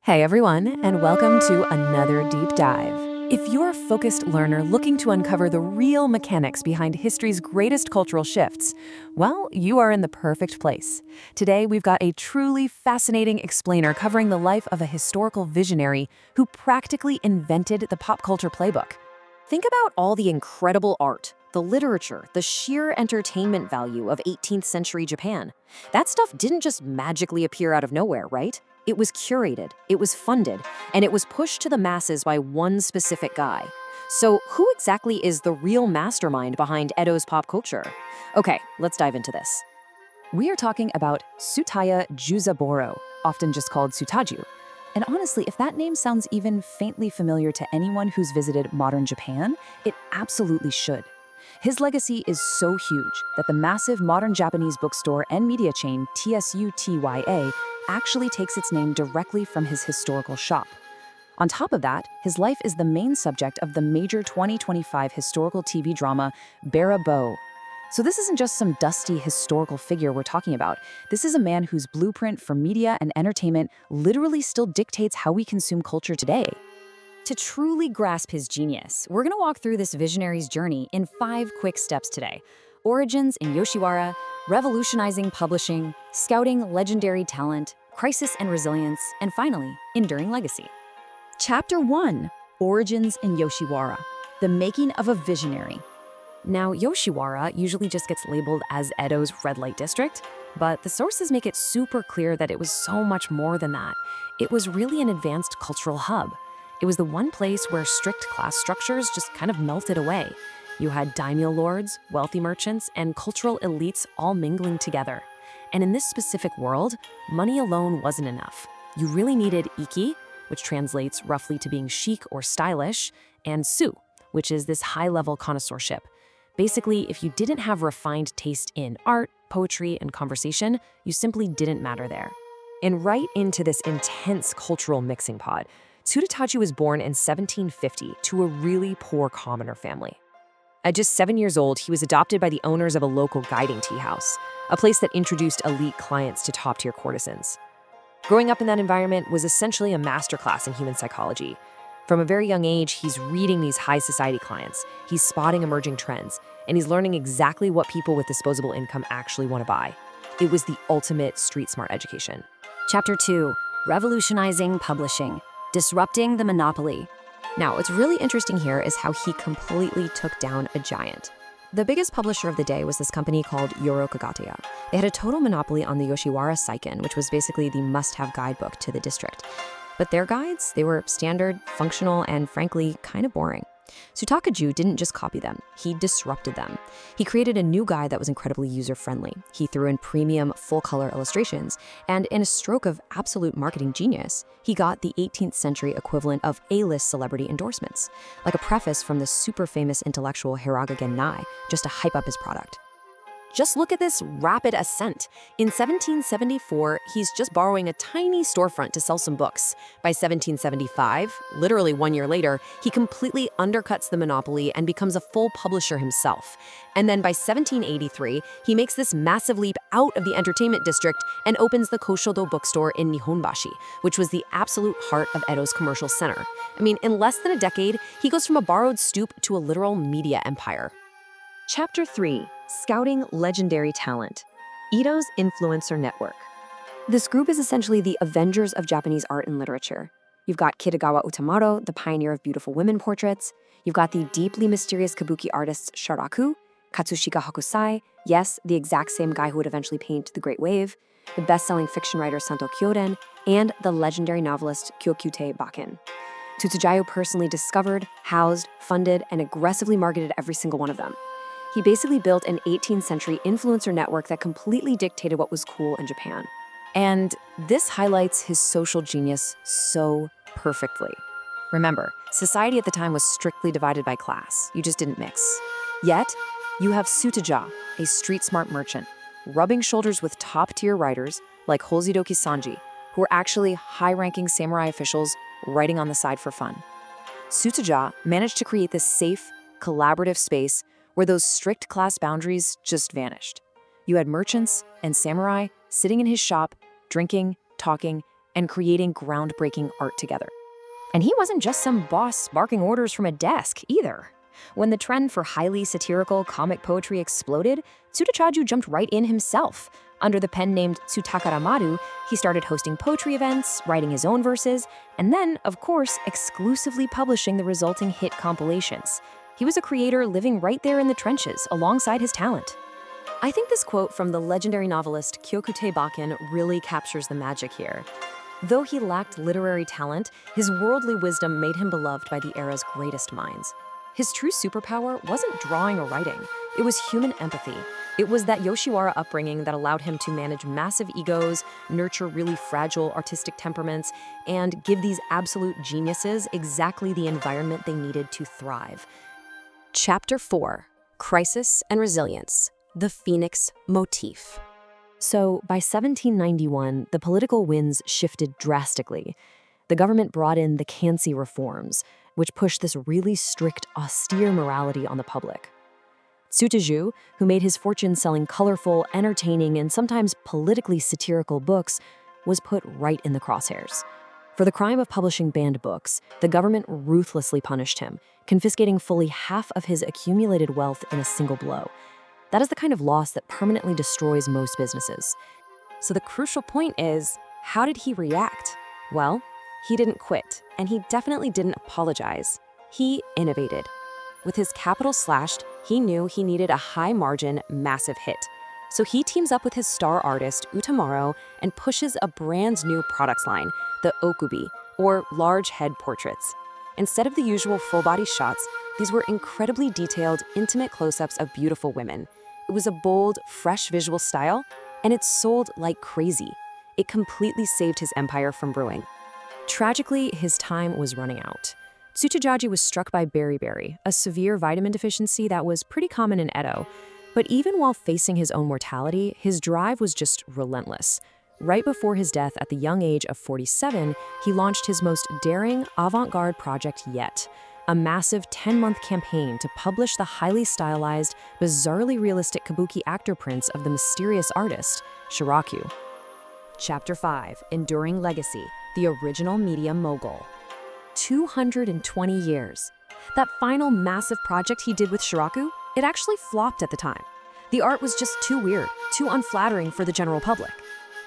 Hey everyone, and welcome to another deep dive. If you're a focused learner looking to uncover the real mechanics behind history's greatest cultural shifts, well, you are in the perfect place. Today, we've got a truly fascinating explainer covering the life of a historical visionary who practically invented the pop culture playbook. Think about all the incredible art, the literature, the sheer entertainment value of 18th century Japan. That stuff didn't just magically appear out of nowhere, right? It was curated, it was funded, and it was pushed to the masses by one specific guy. So who exactly is the real mastermind behind Edo's pop culture? Okay, let's dive into this. We are talking about Tsutaya Juzaburo, often just called TSUTAJU. And honestly, if that name sounds even faintly familiar to anyone who's visited modern Japan, it absolutely should. His legacy is so huge that the massive modern Japanese bookstore and media chain TSUTAJU actually takes its name directly from his historical shop. On top of that, his life is the main subject of the major 2025 historical TV drama Barabo. So this isn't just some dusty historical figure we're talking about. This is a man whose blueprint for media and entertainment literally still dictates how we consume culture today. To truly grasp his genius, we're going to walk through this visionary's journey in 5 quick steps today. Origins in Yoshiwara, revolutionizing publishing, scouting legendary talent, crisis and resilience, and finally, enduring legacy. Chapter 1, Origins in Yoshiwara, the making of a visionary. Now, Yoshiwara usually just gets labeled as Edo's red light district, but the sources make it super clear that it was so much more than that. It was really an advanced cultural hub. It was the one place where strict class structures just kind of melted away. You had daimyo lords, wealthy merchants, and cultural elites all mingling together. And in this specific world, money alone wasn't enough. You really needed iki, which translates roughly to being chic or stylish, and su, which is this high-level connoisseurship. Basically, if you didn't have refined taste in art, poetry, and conversation, you simply didn't matter there. And right into this intense cultural mixing pot, TSUTAJU was born in 1750 to a really poor commoner family. At just 7 years old, he was adopted by the owners of a local guiding tea house, a place that introduced elite clients to top-tier courtesans. Growing up in that environment was essentially a masterclass in human psychology. From a very young age, he's reading these high society clients, he's spotting emerging trends, and he's learning exactly what people with disposable income actually want to buy. It was the ultimate street-smart education. Chapter 2, Revolutionizing Publishing, Disrupting the Monopoly. Now, what's really interesting here is how he completely took down a giant. The biggest publisher of the day was this company called Yorokagateya. They had a total monopoly on the Yoshiwara Seiken, which was basically the must-have guidebook to the district. But their guides, they were standard, functional, and frankly, kind of boring. TSUTAJU didn't just copy them, he disrupted them. He created a new guide that was incredibly user-friendly. He threw in premium, full-color illustrations, and in a stroke of absolute marketing genius, he got the 18th century equivalent of A-list celebrity endorsements, like a preface from the super famous intellectual Hiraga Gennai, just to hype up his product. Just look at this rapid ascent. In 1774, he's just borrowing a tiny storefront to sell some books. By 1775, literally 1 year later, he completely undercuts the monopoly and becomes a full publisher himself. And then by 1783, he makes this massive leap out of the entertainment district and opens the Koshodo bookstore in Nihonbashi, which was the absolute heart of Edo's commercial center. I mean, in less than a decade, he goes from a borrowed stoop to a literal media empire. Chapter 3, Scouting Legendary Talent, Edo's Influencer Network. This group is essentially the Avengers of Japanese art and literature. You've got Kitagawa Utamaro, the pioneer of beautiful women portraits. You've got the deeply mysterious kabuki artists Sharaku, Katsushika Hokusai, yes, the exact same guy who would eventually paint The Great Wave, the best-selling fiction writer Santo Kyoden, and the legendary novelist Kyokyute Bakken. TSUTAJU personally discovered, housed, funded, and aggressively marketed every single one of them. He basically built an 18th century influencer network that completely dictated what was cool in Japan. And this highlights his social genius so perfectly. Remember, society at the time was strictly divided by class. You just didn't mix. Yet, you have TSUTAJU, a street-smart merchant, rubbing shoulders with top-tier writers like Hozidoki Sanji, who were actually high-ranking samurai officials writing on the side for fun. TSUTAJU managed to create this safe, collaborative space where those strict class boundaries just vanished. You had merchants and samurai sitting in his shop, drinking, talking, and creating groundbreaking art together. And he wasn't just some boss barking orders from a desk either. When the trend for highly satirical comic poetry exploded, TSUTAJU jumped right in himself. Under the pen named Tsutaya, he started hosting poetry events, writing his own verses, and then, of course, exclusively publishing the resulting hit compilations. He was a creator living right there in the trenches alongside his talent. I think this quote from the legendary novelist Kyokute Bakken really captures the magic here. Though he lacked literary talent, his worldly wisdom made him beloved by the era's greatest minds. His true superpower wasn't drawing or writing, it was human empathy. It was that Yoshiwara upbringing that allowed him to manage massive egos, nurture really fragile artistic temperaments, and give these absolute geniuses exactly the environment they needed to thrive. Chapter 4: Crisis and Resilience. The Phoenix Motif. So, by 1791, the political winds shifted drastically. The government brought in the Kansi reforms, which pushed this really strict, austere morality on the public. TSUTAJU, who made his fortune selling colorful, entertaining, and sometimes politically satirical books, was put right in the crosshairs. For the crime of publishing banned books, the government ruthlessly punished him, confiscating fully half of his accumulated wealth in a single blow. That is the kind of loss that permanently destroys most businesses. So the crucial point is, how did he react? Well, he didn't quit, and he definitely didn't apologize. He innovated. With his capital slashed, he knew he needed a high-margin, massive hit. So he teams up with his star artist, Utamaro, and pushes a brand new products line, the Okubi, or large head portraits. Instead of the usual full-body shots, these were incredibly detailed, intimate close-ups of beautiful women. It was a bold, fresh visual style, and it sold like crazy. It completely saved his empire from ruin. Tragically, his time was running out. TSUTAJU was struck by beriberi, a severe vitamin deficiency that was pretty common in Edo. But even while facing his own mortality, his drive was just relentless. Right before his death at the young age of 47, he launched his most daring, avant-garde project yet. A massive 10-month campaign to publish the highly stylized, bizarrely realistic kabuki actor prints of the mysterious artist, Shiraku. Chapter 5: Enduring Legacy, the Original Media Mogul. 220 years. That final massive project he did with Shiraku, it actually flopped at the time. The art was just too weird, too unflattering for the general public.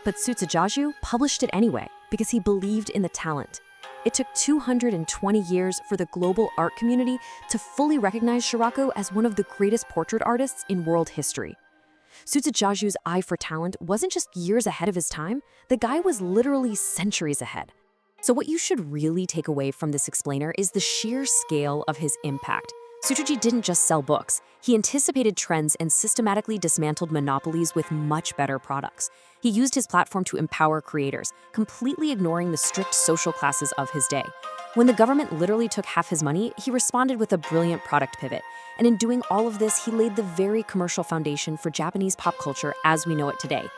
But TSUTAJU published it anyway because he believed in the talent. It took 220 years for the global art community to fully recognize Shiraku as one of the greatest portrait artists in world history. TSUTAJU's eye for talent wasn't just years ahead of his time, the guy was literally centuries ahead. So what you should really take away from this explainer is the sheer scale of his impact. TSUTAJU didn't just sell books, he anticipated trends and systematically dismantled monopolies with much better products. He used his platform to empower creators, completely ignoring the strict social classes of his day. When the government literally took half his money, he responded with a brilliant product pivot. And in doing all of this, he laid the very commercial foundation for Japanese pop culture as we know it today.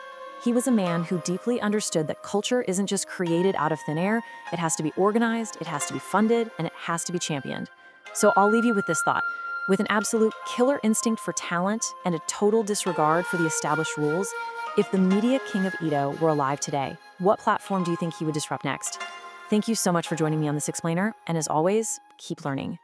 He was a man who deeply understood that culture isn't just created out of thin air, it has to be organized, it has to be funded, and it has to be championed. So I'll leave you with this thought. With an absolute killer instinct for talent and a total disregard for the established rules, if the media king of Edo were alive today, what platform do you think he would disrupt next? Thank you so much for joining me on this explainer, and as always, keep learning.